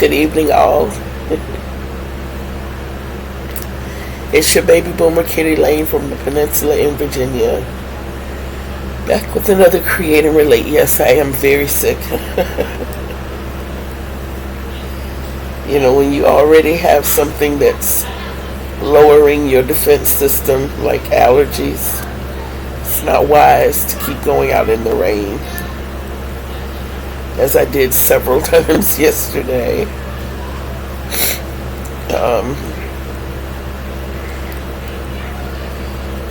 Good evening, all. It's your baby boomer Kitty Lane from the Peninsula in Virginia. Back with another Create and Relate. Yes, I am very sick. You know, when you already have something that's lowering your defense system, like allergies, it's not wise to keep going out in the rain, as I did several times yesterday.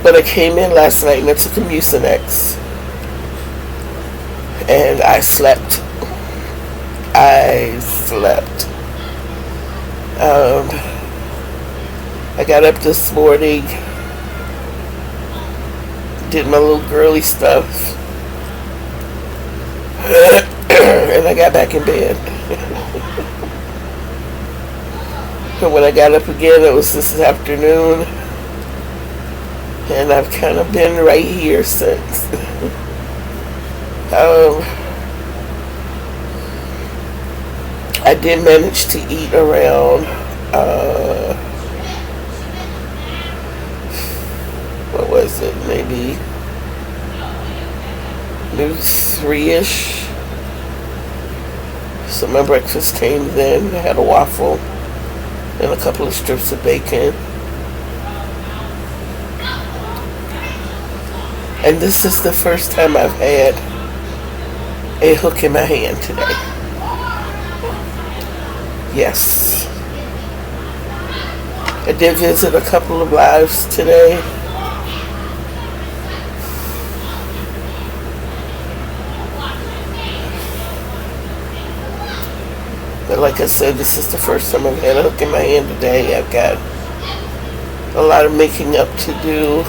But I came in last night and I took a Mucinex, and I slept. I got up this morning, did my little girly stuff, and I got back in bed. But when I got up again, it was this afternoon, and I've kind of been right here since. I did manage to eat around what was it, maybe 3-ish. So my breakfast came then. I had a waffle and a couple of strips of bacon. And this is the first time I've had a hook in my hand today. Yes. I did visit a couple of lives today. But like I said, this is the first time I've had a hook in my hand today. I've got a lot of making up to do.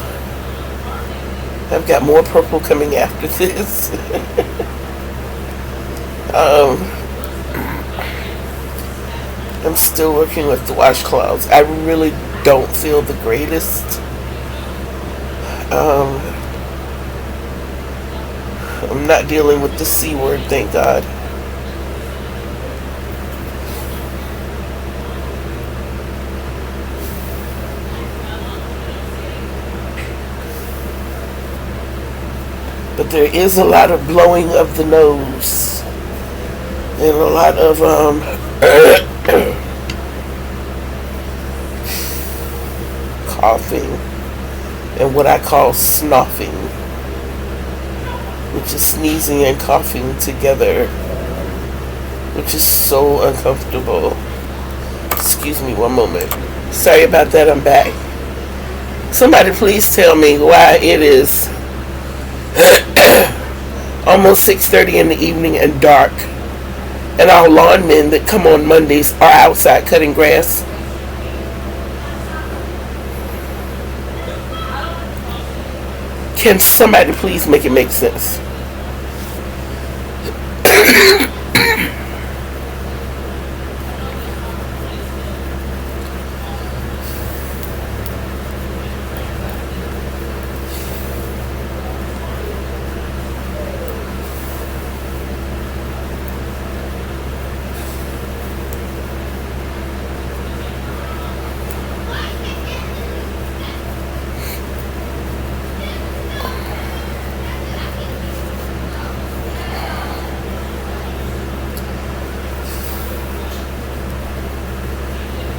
I've got more purple coming after this. I'm still working with the washcloths. I really don't feel the greatest. I'm not dealing with the C word, thank God. But there is a lot of blowing of the nose and a lot of coughing and what I call snoffing, which is sneezing and coughing together, which is so uncomfortable. Excuse me one moment. Sorry about that, I'm back. Somebody please tell me why it is almost 6:30 in the evening and dark, and our lawn men that come on Mondays are outside cutting grass. Can somebody please make it make sense?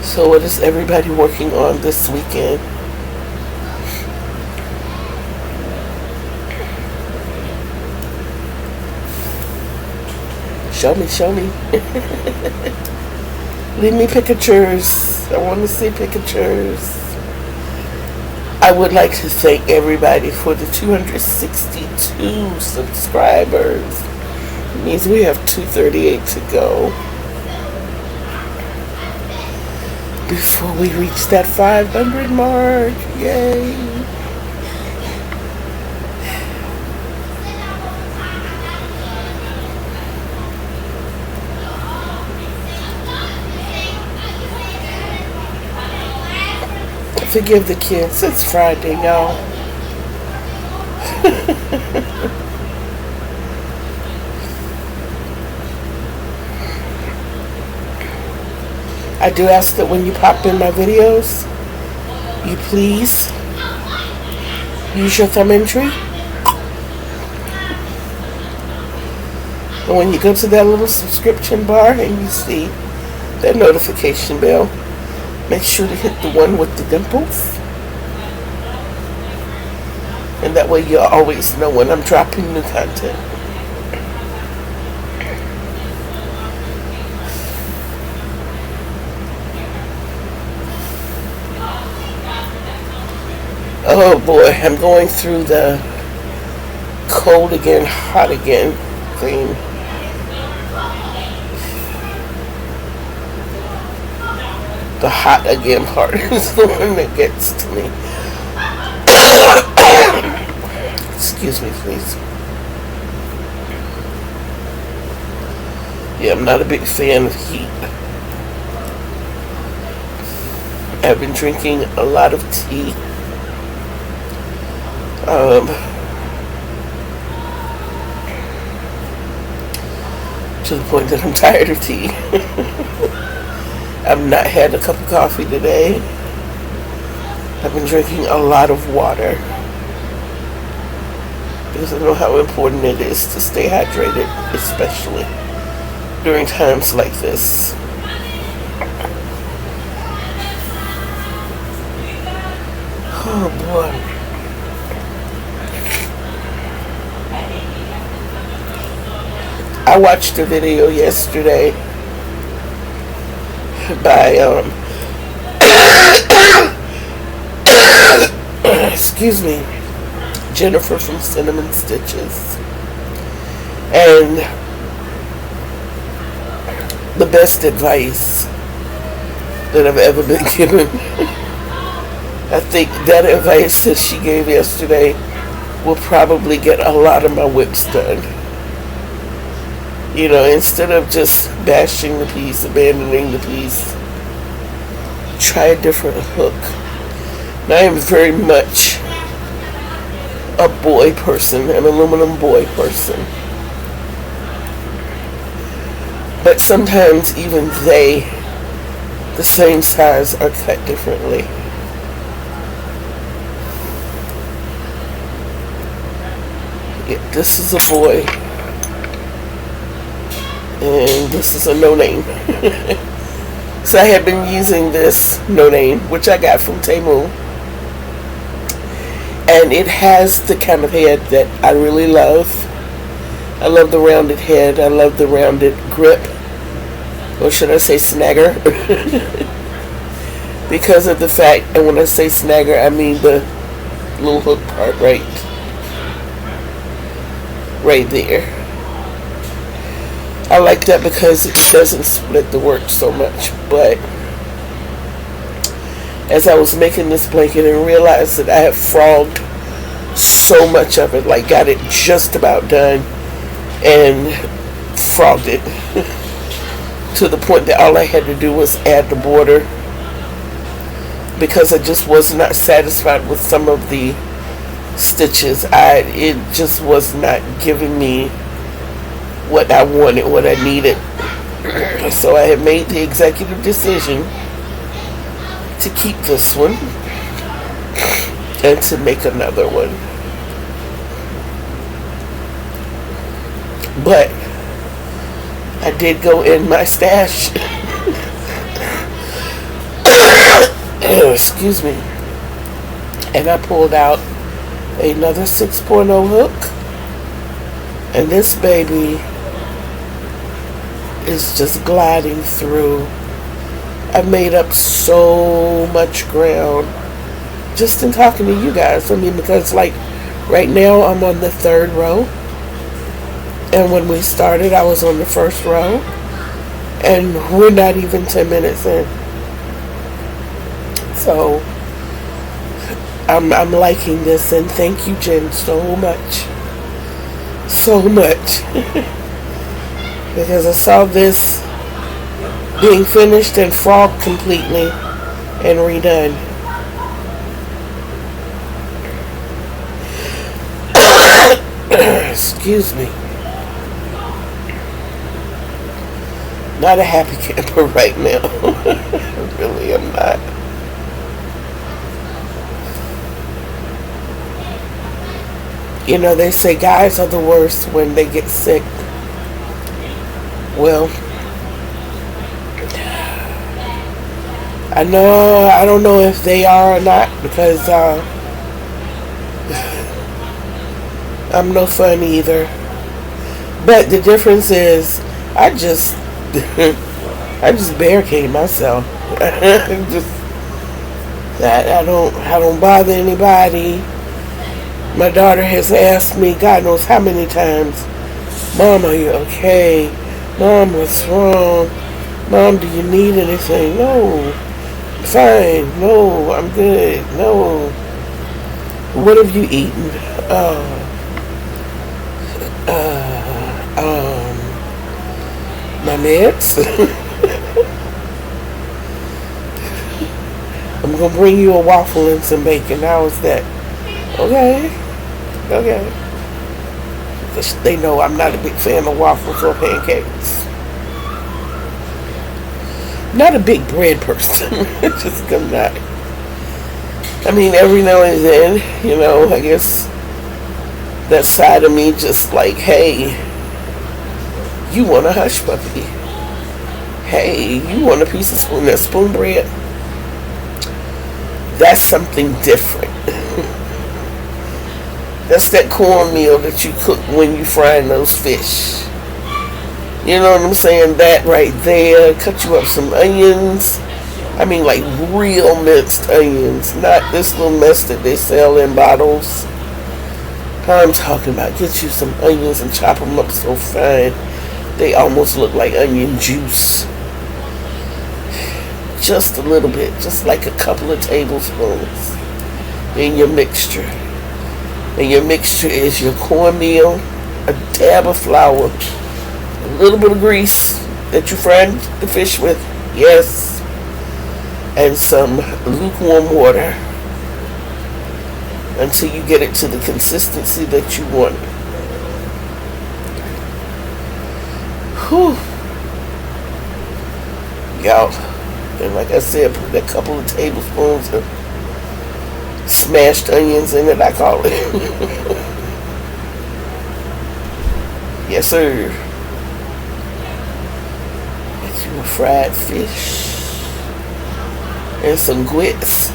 So what is everybody working on this weekend? Show me. Leave me pictures. I want to see pictures. I would like to thank everybody for the 262 subscribers. It means we have 238 to go before we reach that 500 mark. Yay. Forgive the kids, it's Friday, y'all. I do ask that when you pop in my videos, you please use your thumb entry. And when you go to that little subscription bar and you see that notification bell, make sure to hit the one with the dimples. And that way you'll always know when I'm dropping new content. Oh boy, I'm going through the cold again, hot again thing. The hot again part is the one that gets to me. Excuse me, please. Yeah, I'm not a big fan of heat. I've been drinking a lot of tea. To the point that I'm tired of tea. I've not had a cup of coffee today. I've been drinking a lot of water because I know how important it is to stay hydrated, especially during times like this. Oh boy. I watched a video yesterday by excuse me, Jennifer from Cinnamon Stitches, and the best advice that I've ever been given. I think that advice that she gave yesterday will probably get a lot of my whips done. You know, instead of just bashing the piece, abandoning the piece, try a different hook. Now, I am very much a boy person, an aluminum boy person. But sometimes even they, the same size, are cut differently. Yeah, this is a boy. And this is a no-name. So I had been using this no-name, which I got from Temu. And it has the kind of head that I really love. I love the rounded head. I love the rounded grip. Or should I say snagger? Because of the fact, and when I say snagger, I mean the little hook part right there. I like that because it doesn't split the work so much. But as I was making this blanket and realized that I had frogged so much of it, like got it just about done and frogged it to the point that all I had to do was add the border, because I just was not satisfied with some of the stitches. It just was not giving me what I wanted, what I needed. So I had made the executive decision to keep this one and to make another one. But I did go in my stash. Excuse me. And I pulled out another 6.0 hook. And this baby is just gliding through. I've made up so much ground just in talking to you guys. I mean, because like right now I'm on the 3rd row, and when we started I was on the 1st row, and we're not even 10 minutes in. So I'm liking this, and thank you, Jen, so much. Because I saw this being finished and frogged completely and redone. Excuse me. Not a happy camper right now. I really am not. You know, they say guys are the worst when they get sick. Well, I don't know if they are or not, because I'm no fun either. But the difference is, I just barricade myself. Just that I don't bother anybody. My daughter has asked me, God knows how many times, Mom, are you okay? Mom, what's wrong? Mom, do you need anything? No. Fine. No, I'm good. No. What have you eaten? My meds. I'm gonna bring you a waffle and some bacon. How is that? Okay. They know I'm not a big fan of waffles or pancakes. Not a big bread person. Just I'm not. I mean, every now and then, you know, I guess that side of me just like, hey, you want a hush puppy? Hey, you want a piece of spoon bread? That's something different. That's that cornmeal that you cook when you frying those fish. You know what I'm saying? That right there. Cut you up some onions. I mean, like real minced onions. Not this little mess that they sell in bottles. I'm talking about, get you some onions and chop them up so fine they almost look like onion juice. Just a little bit. Just like a couple of tablespoons in your mixture. And your mixture is your cornmeal, a dab of flour, a little bit of grease that you fry the fish with, yes, and some lukewarm water until you get it to the consistency that you want. Whew. Y'all, and like I said, put a couple of tablespoons of smashed onions in it, I call it. Yes, sir. Get you a fried fish and some grits.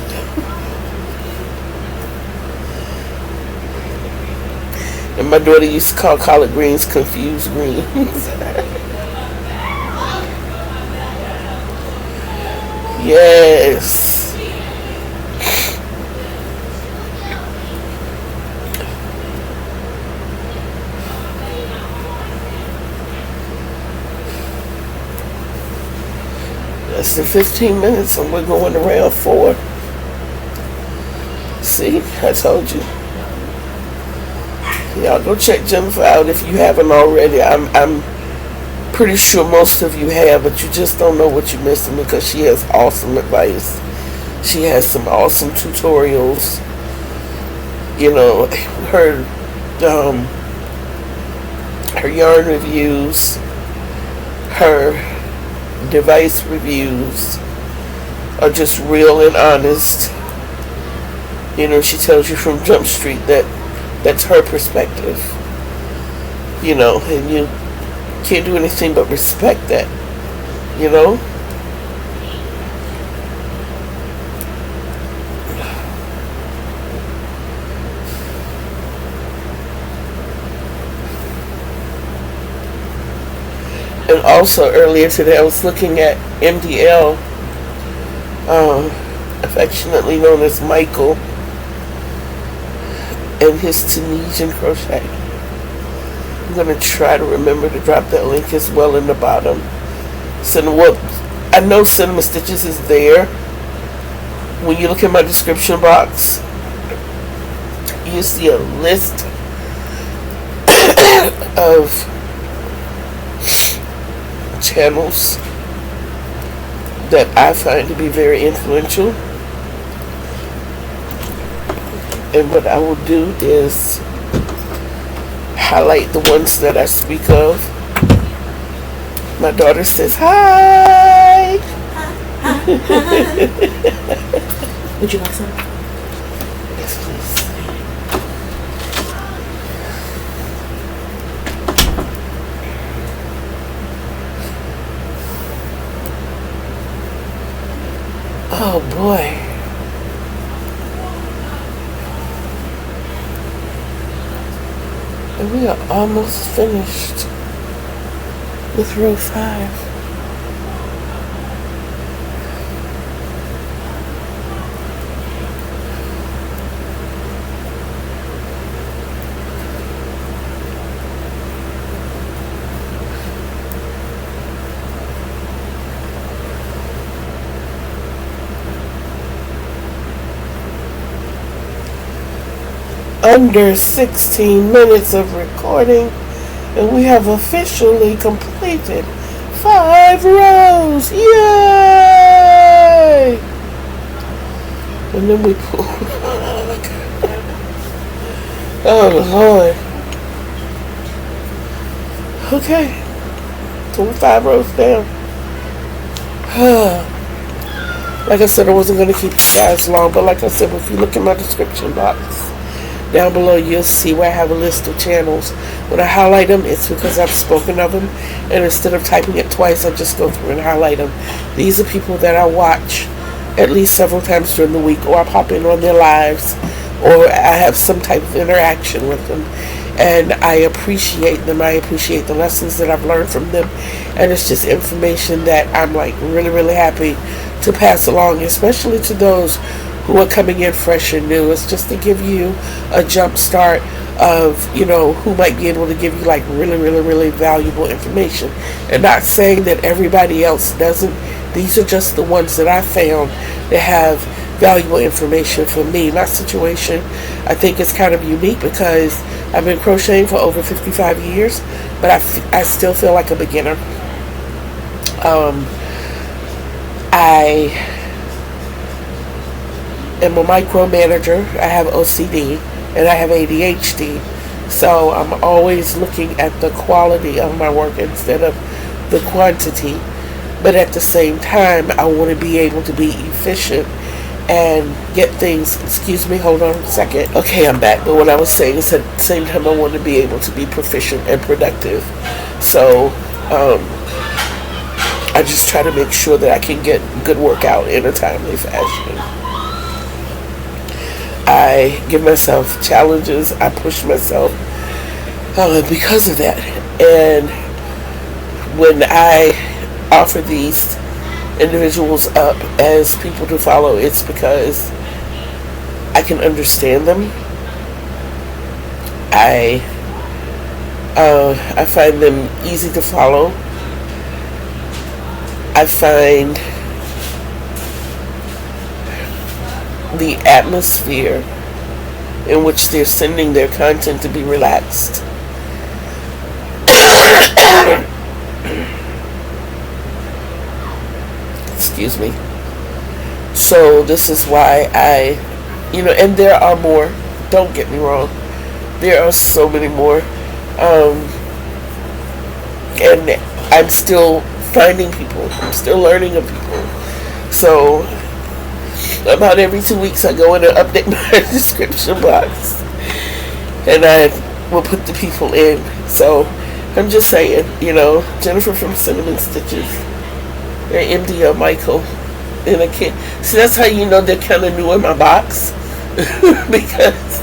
And my daughter used to call collard greens confused greens. Yes. Less than 15 minutes and we're going around 4. See, I told you. Y'all go check Jennifer out if you haven't already. I'm pretty sure most of you have, but you just don't know what you're missing because she has awesome advice. She has some awesome tutorials. You know, her yarn reviews, her device reviews are just real and honest. You know, she tells you from Jump Street that that's her perspective. You know, and you can't do anything but respect that. You know? And also earlier today I was looking at MDL, affectionately known as Michael, and his Tunisian crochet. I'm going to try to remember to drop that link as well in the bottom. I know Cinema Stitches is there. When you look in my description box, you see a list of channels that I find to be very influential. And what I will do is highlight the ones that I speak of My daughter says hi. Would you like some? Yes, please. Oh boy. And we are almost finished with row 5. Under 16 minutes of recording, and we have officially completed 5 rows. Yay! And then we pull. Oh Lord. Okay. So we're 5 rows down. Like I said, I wasn't going to keep you guys long, but like I said, if you look in my description box down below, you'll see where I have a list of channels. When I highlight them, it's because I've spoken of them, and instead of typing it twice, I just go through and highlight them. These are people that I watch at least several times during the week, or I pop in on their lives, or I have some type of interaction with them, and I appreciate them. I appreciate the lessons that I've learned from them, and it's just information that I'm like really, really happy to pass along, especially to those who are coming in fresh and new. It's just to give you a jump start of, you know, who might be able to give you like really, really, really valuable information. And not saying that everybody else doesn't. These are just the ones that I found that have valuable information for me. My situation, I think, is kind of unique because I've been crocheting for over 55 years, but I still feel like a beginner. I am a micromanager. I have OCD and I have ADHD, so I'm always looking at the quality of my work instead of the quantity. But at the same time, I want to be able to be efficient and get things. Excuse me, hold on a second. Okay, I'm back. But what I was saying is at the same time, I want to be able to be proficient and productive. So I just try to make sure that I can get good work out in a timely fashion. I give myself challenges. I push myself because of that. And when I offer these individuals up as people to follow, it's because I can understand them. I find them easy to follow. I find the atmosphere in which they're sending their content to be relaxed. Excuse me. So this is why and there are more, don't get me wrong, there are so many more, and I'm still finding people, I'm still learning of people. So about every 2 weeks I go in and update my description box, and I will put the people in. So I'm just saying, Jennifer from Cinnamon Stitches, and MD Michael, and a kid. See, that's how you know they're kind of new in my box, because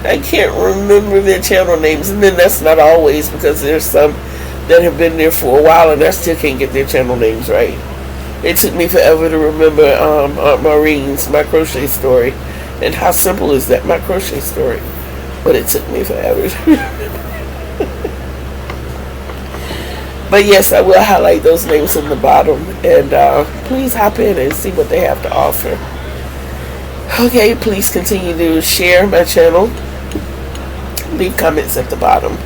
I can't remember their channel names, and then that's not always, because there's some that have been there for a while and I still can't get their channel names right. It took me forever to remember Aunt Maureen's My Crochet Story, and how simple is that, My Crochet Story, but it took me forever to remember. But yes, I will highlight those names in the bottom, and please hop in and see what they have to offer. Okay, please continue to share my channel. Leave comments at the bottom.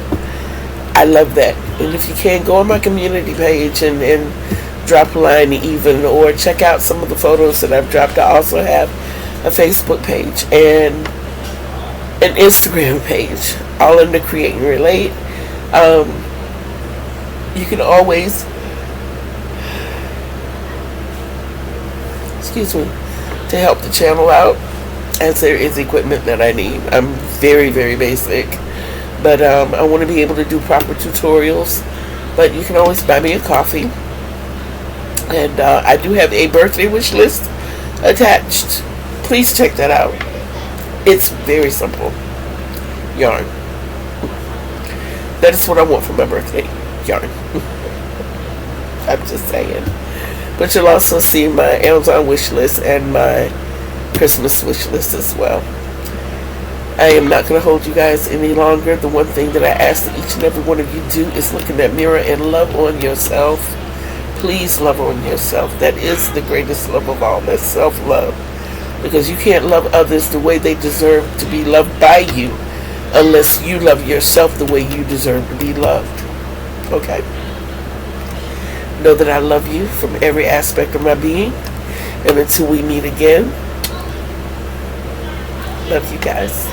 I love that. And if you can, go on my community page and drop a line even, or check out some of the photos that I've dropped. I also have a Facebook page and an Instagram page, all under Create and Relate. You can always excuse me, to help the channel out, as there is equipment that I need. I'm very, very basic, but I want to be able to do proper tutorials. But you can always buy me a coffee, and I do have a birthday wish list attached. Please check that out. It's very simple. Yarn. That is what I want for my birthday. Yarn. I'm just saying. But you'll also see my Amazon wish list and my Christmas wish list as well. I am not going to hold you guys any longer. The one thing that I ask that each and every one of you do is look in that mirror and love on yourself. Please love on yourself. That is the greatest love of all. That's self-love. Because you can't love others the way they deserve to be loved by you unless you love yourself the way you deserve to be loved. Okay? Know that I love you from every aspect of my being. And until we meet again, love you guys.